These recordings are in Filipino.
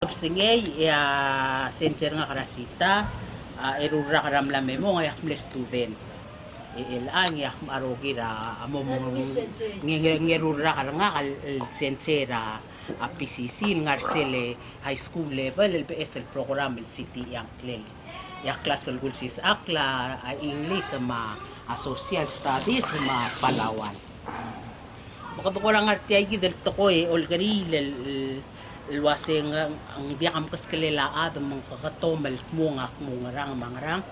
Singay, sensor nga karasita, erura karamlame mo ngayak mle student. Ilang yak marogi ra amo mo ngerura karanga kal sensera PCC ngarsele high school level LPS el program el city yang klel. Yak class el gulsis akla English sama social studies sama Palawan. Makatukurang arti ay gidel to ko olgari luwaseng ang diakam kas kalelaad ang mga kakatomal mo ngarang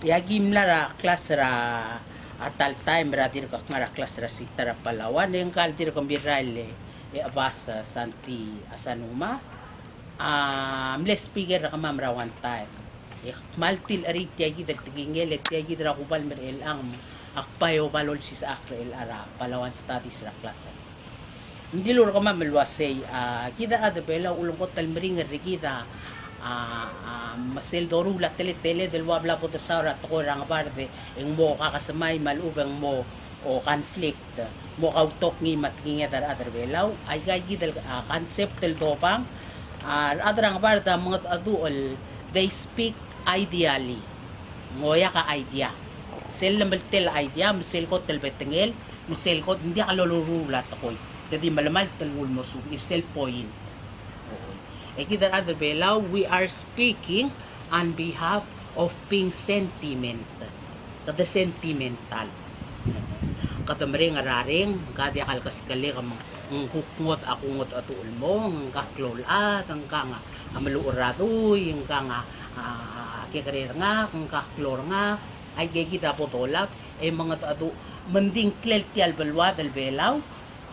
yagim lara klas ra atal time ra dir ka ngara klas ra sitara Palawan yung kal dir ka birale abasa santi asanuma mle speaker ka mamra one time maltil arit yagi dal tigingel yagi dra kubal mer el ang akpayo balol sis akre el ara Palawan studies ra klas. Hindi luro ka mamalwasay, kita ada bela ulong ko talmering rigida, masel doru la tele del wabla po tasara to rang barde, ang mo kakasamay malubang mo o conflict, mo kautok ni matkinga dar other belaw, ay gidal concept del dopang, adrang barda mga aduol, they speak ideally, ngoya ka idea, sel tel idea, misel ko tel betengel, misel ko hindi ka lulurula to koy. Jadi malamal talwul mo so isel point. Kita other belaw, we are speaking on behalf of being sentiment. Kada sentimental. Kada mering araring, kada kalkas kali kam hukngot akungot atul mo, kaklol at ang kanga amaluurado, yung kanga kikarir nga, kung kaklor nga, ay kita po tolap, mga atu mending klel tial balwa dal belaw.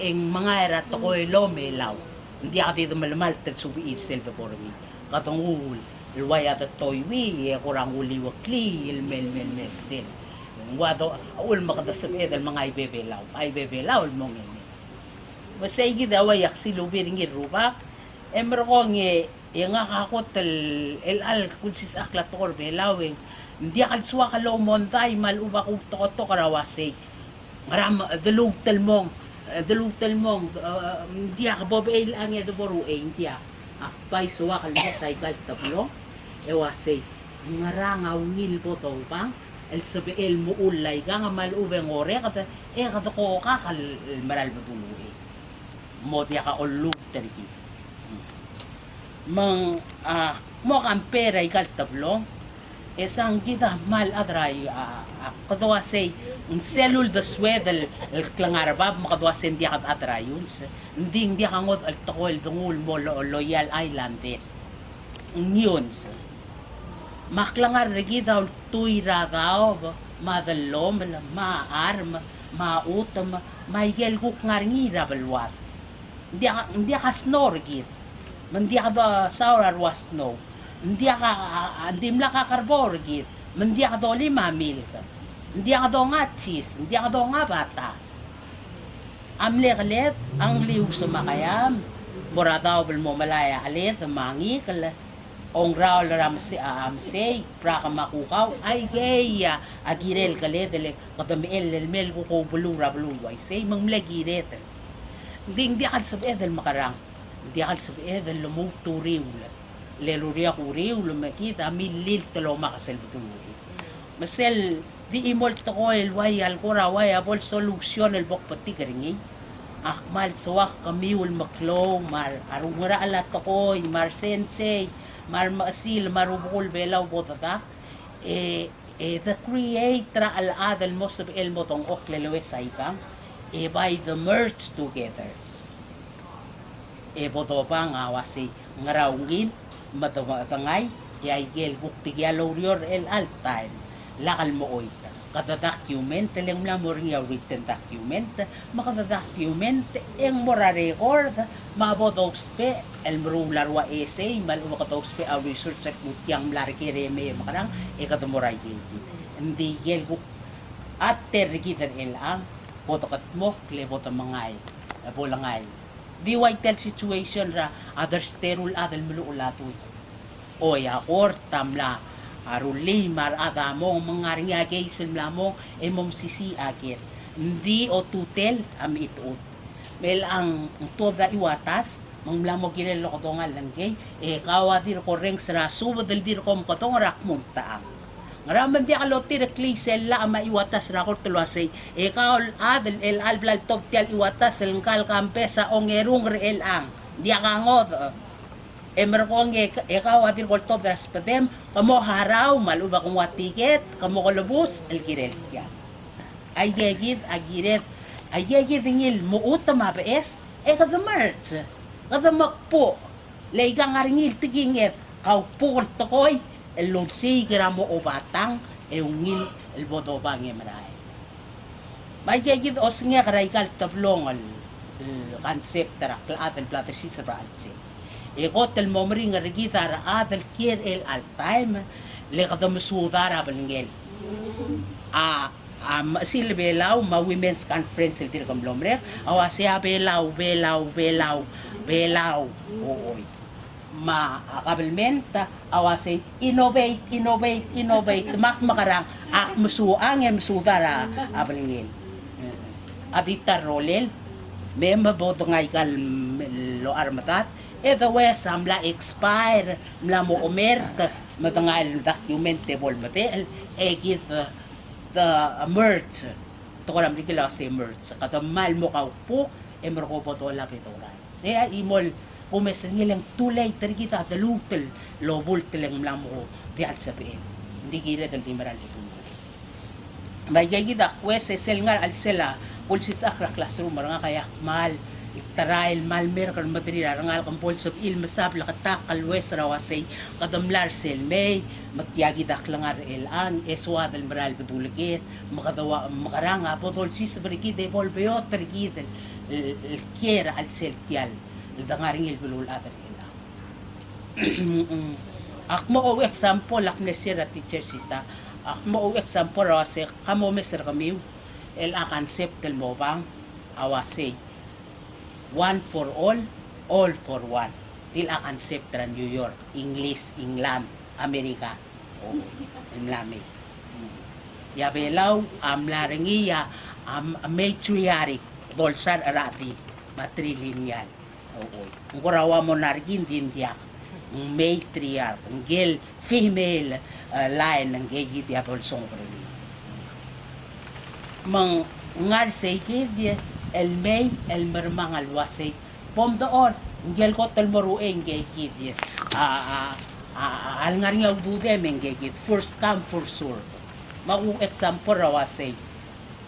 Ang mga era to ko lo melaw hindi ako dito malamal tel subi itself for me katong ilwaya ta toy wi kurang uli wakli il mel still wado ul makadasab edal mga ibebelaw mong ini masay gida wayak silubi ringi ruba emro ko nge yang akakot el al kunsis aklat to belawing hindi akal suwa ka lo monday maluba ko to karawasay maram dalug talmong dia ka bob el ang ya do boru dia pay suwa kal cycle taplo ewase ngaranga ngil botong pang el sabi el mo ulay nga malubeng ore kata kata ko ka kal maral batuluhi mo dia ka ulug tariki mang mo kan pera ikal taplo esang kita mal adray kadwa say selul the swedel el klangarabab makadwa sen dia kat adrayun hindi kangot al tokol dungul mo loyal island yun maklangar regida tuy ragaw madalom maarm mautam maigel kuk ngarngi rabalwat hindi ka snor gid mandi ka saurar was no hindi mla ka karbor gid hindi ka do 5 mil hindi ka do nga cheese hindi ka do nga bata amleklet ang liw sa makayam moradaw bel mo malaya alit mangi kala ong raw ram si amsay pra ka makukaw ay geya agirel kalet le kadamel mel ko bulura ay say manglagiret hindi ka sa edel makarang hindi ka sa edel lumuturiw leluria kuriw lumakita milil talo makasel bituluhi masel di imol to ko el wayal kura waya bol solution el bok pati karingi akmal suwak kamiul maklo mar arungra ala to ko mar sensei mar masil marubul belaw botata the creator al adal mo sab el motong ok lelewe saipang by the merge together boto pang awasi ngarawngin matangay yay gel bukti gyalorior el altan lakal mo oy kada document teleng mla mo ring written document makada document ang mora record mabotospe el rular wa essay mal makatospe a research at mutyang mla rekireme makarang ikatumora yegi hindi gel buk ater gitan el ang botokat mo kleboto mangay bolangay di white situation ra other sterol adal muluulatoy o ya or tamla aruli mar adamo mangaring agay silmla mo emom sisi agir hindi o tutel am itut mel ang toda iwatas Mangmlamo ginelo ko tongal lang gay, kawa dir ko reng sra subo del dir ko mkatong rak muntaang. Ngaraman di kaloti re klisel la ama iwatas ra ko tulwasay, kaol adel el alblal top tial iwatas el kal kampesa ongerung re el ang. Di akangod. Merkong kawa dir ko top das pedem, kamo haraw maluba kung watiket, kamo kolobus el girel ya. Ay gegid agiret, ay gegid ngil muuta mabes, kada marts. Kada magpo, layga nga ringil tigingit, kaupukol tokoy, elunsi gramo o batang, eungil elbodo bangi maray. May gagid os nga karaykal tablong al concept tara, klaadal plata si sa braansi. Kotel momri nga rigita ra adal kier el al time, le kada masudara balingel. Sila belaw, ma women's conference sila tira kamblomre, awa siya belaw, ooy. Kabilmenta, awasay, innovate, makarang, musuang, musudara, abalingin. Abita rolel, may maboto nga ikal lo armatat, the west, amla expire, mla mo umerta, matangal documentable matel, egit, the merch, ito ko naman kila kasi merch, katamal mo kaupo, merko po to lang ito rin. Kaya imol, kumesan nilang tulay, tarikita, dalutel, lobol tilang lang mo diyan sabihin. Hindi kira dal di maral ito. May gagida, kwes, sel nga, alsela, pulsis akra classroom, marang kayak mal, itarail, malmer, kan madri, rangal, kan pulsop, ilmasab, lakatak, kalwes, rawasay, kadamlar, sel, may, magtiyagi daklang el-an, eswadal, maral, patulagit, makadawa, makaranga, potol, sis, barikid, ebol, bayot, tarikid, kiera, alsel, tiyal, dangaring ilbulul, atar, ilang. Akmo o example, aknesira, teacher sita, akmo o example, rawasay, kamo meser kami, el-a-concept, el-mobang, awasay, one for all for one. Til a concept tra New York, English, England, Amerika. Oh, imlami. Ya belaw amlaringiya matriarch dolsar arati matrilineal. Oo. Ang kurawa mo nargin din dia. Matriarch, ngel female line ng gigi dia dolsong preli. Mang ngar say dia el may el mermang alwasay pom doon ngel ko tel morueng gigit al ngaringaw dude men gigit first come first serve mau example rawasay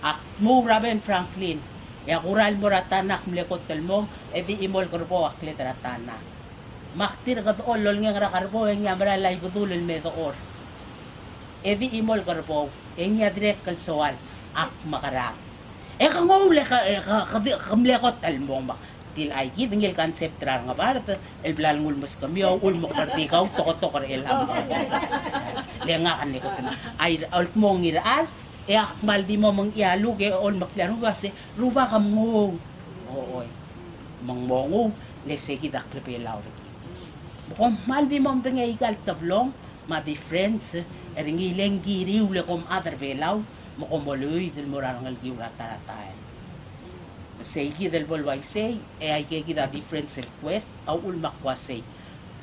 ak mo Raben Franklin ya kural mo ratanak mlekot tel mo edi imol korpo ak letratana maktir ka doon lol nga rakarbo nga malalay budulol me doon edi imol korpo enya direct kalsawal ak makarang kangole kamlekot talmong til ay gid ngel concept ra nga barat el blal ngul mas kami ul mo kartikaw tokot el am le nga kan ko ay alt mo ngiraan akmal di mo mang ialug ol maklaro kasi ruba kamngong ooy mangmongo le segi dak trepelaw bukom mal di mo nga igal tablong ma difference ringileng giriw le kom other belaw mokomoloy del morangal giura taratayan. Say del bolway say ay kikida difference request au ulmakwasay.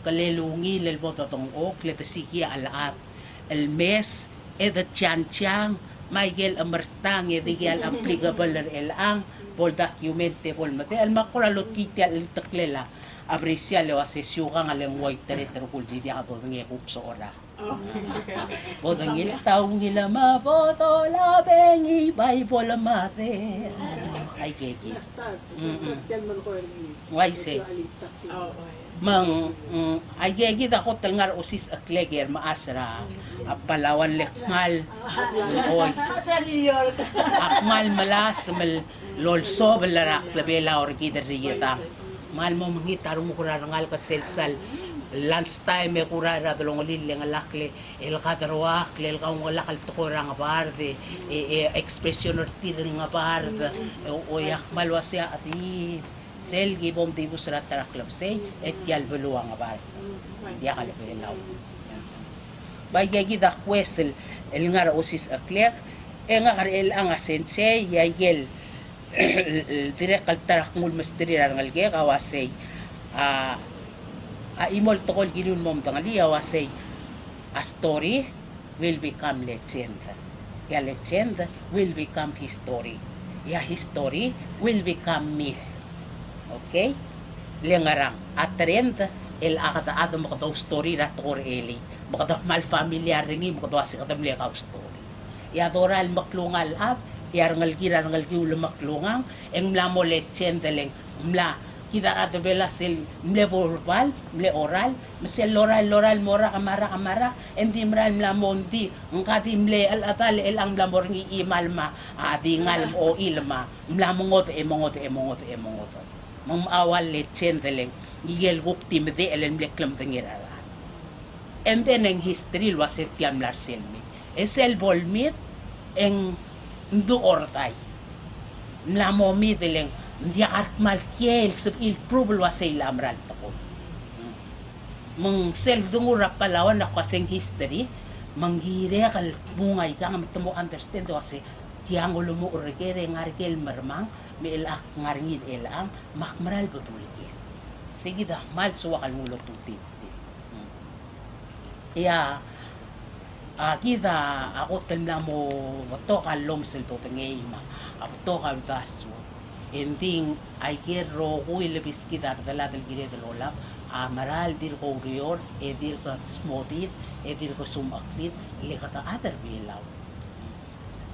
Kalelungi lel bototong ok letasiki alaat el mes eda tianchang Michael amartang edigal applicable el ang pol documente pol mate al makuralot kiti al taklela aprecia le asesyo kang alengway teretero kul di ka to ngi kupso ora. Bodang il taong nila maboto labeng ibay bola mate. Ay keki. Why say? Mang ay keki da ko talngar usis akleger maasra Palawan lekmal. Oy. Sa New York. Akmal malas mal lolso belarak labela or gider riyeta. Mal mo mangitar mo kurangal ka selsal lunch time me kurara dolong lille ngalakle el kadarwak le el kaung ngalakal tukura nga barde expression or tir nga barde o yak malwasya ati selgi bom di busrat taraklap say et yal beluwa nga barde dia kale pelaw bayagi da kwesel el ngar osis aklek nga karel ang sensei yagel direk kal tarak mul masteri ngalge kawasay imol tokol ginun mom tangalia say a story will become legend. Ya legend will become history. Ya history will become myth. Okay? Lengarang. At trend, el akata ada makadaw story rat or eli. Makadaw mal familiar ringi, makadaw si kadam lekaw story. Ya doral maklungal at, ya rangal gira maklungang, eng mla mo legend leng, mla kita ato bela sil mle verbal, mle oral, msel loral mora kamara, endi mral mla mondi, ngkati mle al atal el ang mla moringi imalma, adingal o ilma, mla mongot. Mang awal legend leng, igel gukti mde elen mle klam tengirala. And then ang history was it tiam lar selmi. Esel volmit eng ndu ortay. Mla mo mi deleng dia art malkiel sub il probable was ay lamral tako. Mang sel dungura palawan na kasing history, manggire kal bungay ka nga mo understand kasi tiang ulo mo urigere ngarigel marmang mi ilak ngaringin ilang makmaral betul is. Sige dah mal suwa kal mulo tuti. Ya kita ako tanla mo to kalom sel to tengay ma. Ako to kal dasu. Ending ay gero ko ilabis kita dala del gire del olam maral dir ko rior edir ka smotit edir ko sumaklit ile kata other bilaw